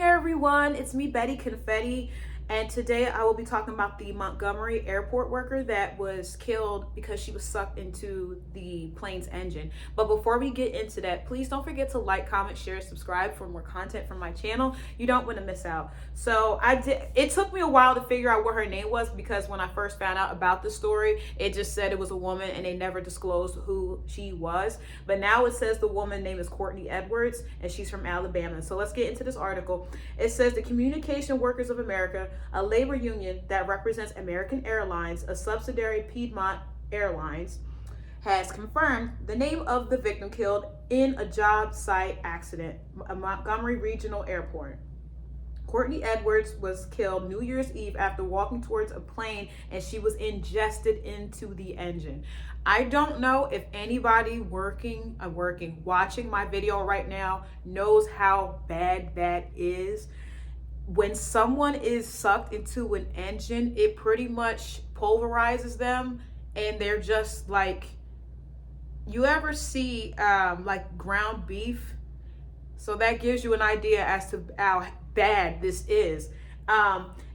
everyone, it's me, Betty Confetti, and today I will be talking about the Montgomery Airport worker that was killed because she was sucked into the plane's engine. But before we get into that, please don't forget to like, comment, share, subscribe for more content from my channel. You don't want to miss out. So it took me a while to figure out what her name was, because when I first found out about the story, it just said it was a woman and they never disclosed who she was. But now it says the woman's name is Courtney Edwards and she's from Alabama. So let's get into this article. It says the Communication Workers of America, a labor union that represents American Airlines, a subsidiary Piedmont Airlines, has confirmed the name of the victim killed in a job site accident at Montgomery Regional Airport. Courtney Edwards was killed New Year's Eve after walking towards a plane and she was ingested into the engine. I don't know if anybody watching my video right now knows how bad that is. When someone is sucked into an engine, it pretty much pulverizes them and they're just like, you ever see like ground beef? So that gives you an idea as to how bad this is.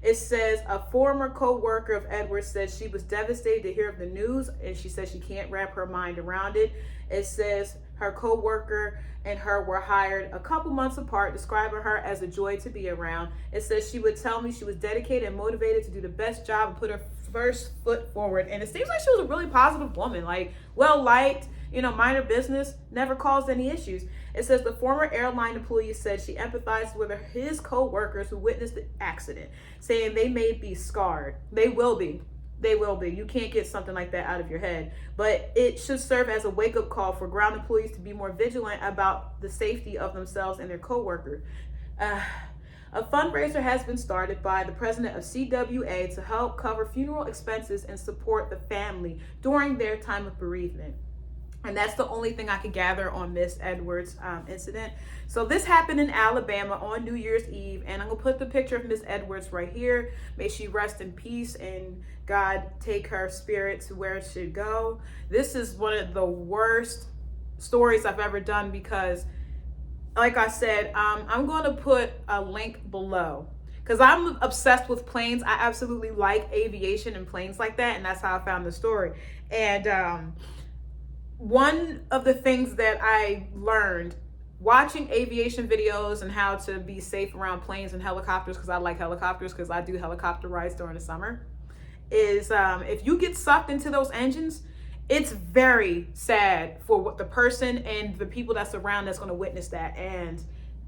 It says a former co-worker of Edwards said she was devastated to hear of the news, and she says she can't wrap her mind around it. It says her co-worker and her were hired a couple months apart, describing her as a joy to be around. It says she would tell me she was dedicated and motivated to do the best job and put her first foot forward. And it seems like she was a really positive woman, like well-liked, mind her business, never caused any issues. It says the former airline employee said she empathized with his co-workers who witnessed the accident, saying they may be scarred. They will be. They will be. You can't get something like that out of your head. But it should serve as a wake-up call for ground employees to be more vigilant about the safety of themselves and their co-workers. A fundraiser has been started by the president of CWA to help cover funeral expenses and support the family during their time of bereavement. And that's the only thing I could gather on Miss Edwards' incident. So this happened in Alabama on New Year's Eve. And I'm going to put the picture of Miss Edwards right here. May she rest in peace and God take her spirit to where it should go. This is one of the worst stories I've ever done because, like I said, I'm going to put a link below. Because I'm obsessed with planes. I absolutely like aviation and planes like that. And that's how I found the story. And one of the things that I learned watching aviation videos and how to be safe around planes and helicopters, because I like helicopters because I do helicopter rides during the summer, is if you get sucked into those engines, it's very sad for what the person and the people that's around that's going to witness that. And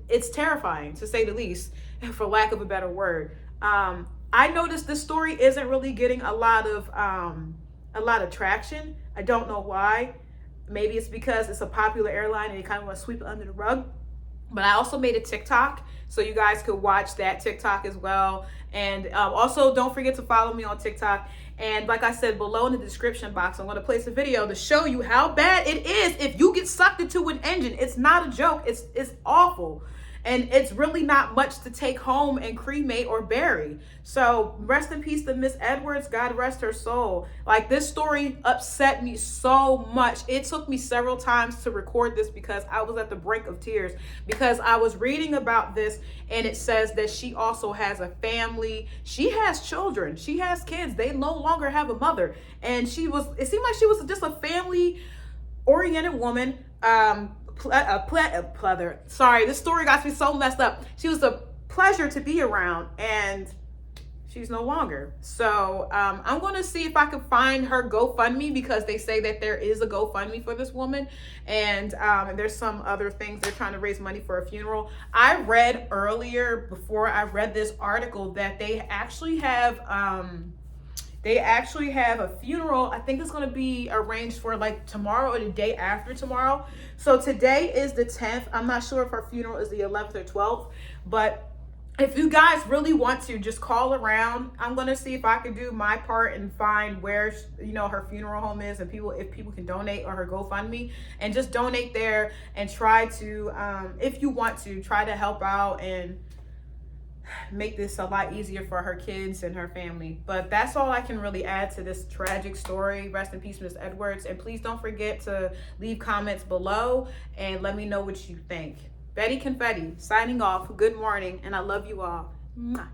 it's terrifying, to say the least, for lack of a better word. I noticed this story isn't really getting a lot of traction. I don't know why. Maybe it's because it's a popular airline and they kind of want to sweep it under the rug. But I also made a TikTok, so you guys could watch that TikTok as well. And also don't forget to follow me on TikTok. And like I said, below in the description box, I'm going to place a video to show you how bad it is if you get sucked into an engine. It's not a joke. It's awful. And it's really not much to take home and cremate or bury. So rest in peace to Miss Edwards. God rest her soul. Like, this story upset me so much. It took me several times to record this because I was at the brink of tears, because I was reading about this and it says that she also has a family. She has children. She has kids. They no longer have a mother. And it seemed like she was just a family oriented woman. Sorry, this story got me so messed up. She was a pleasure to be around and she's no longer. So I'm going to see if I can find her GoFundMe, because they say that there is a GoFundMe for this woman. And there's some other things. They're trying to raise money for a funeral. I read earlier, before I read this article, that they actually have a funeral. I think it's going to be arranged for like tomorrow or the day after tomorrow. So today is the 10th. I'm not sure if her funeral is the 11th or 12th, but if you guys really want to, just call around. I'm going to see if I can do my part and find where, her funeral home is, and if people can donate, or her GoFundMe, and just donate there and try to, if you want to, try to help out and make this a lot easier for her kids and her family. But that's all I can really add to this tragic story. Rest in peace, Miss Edwards. And please don't forget to leave comments below and let me know what you think. Betty Confetti signing off. Good morning, and I love you all. Mwah.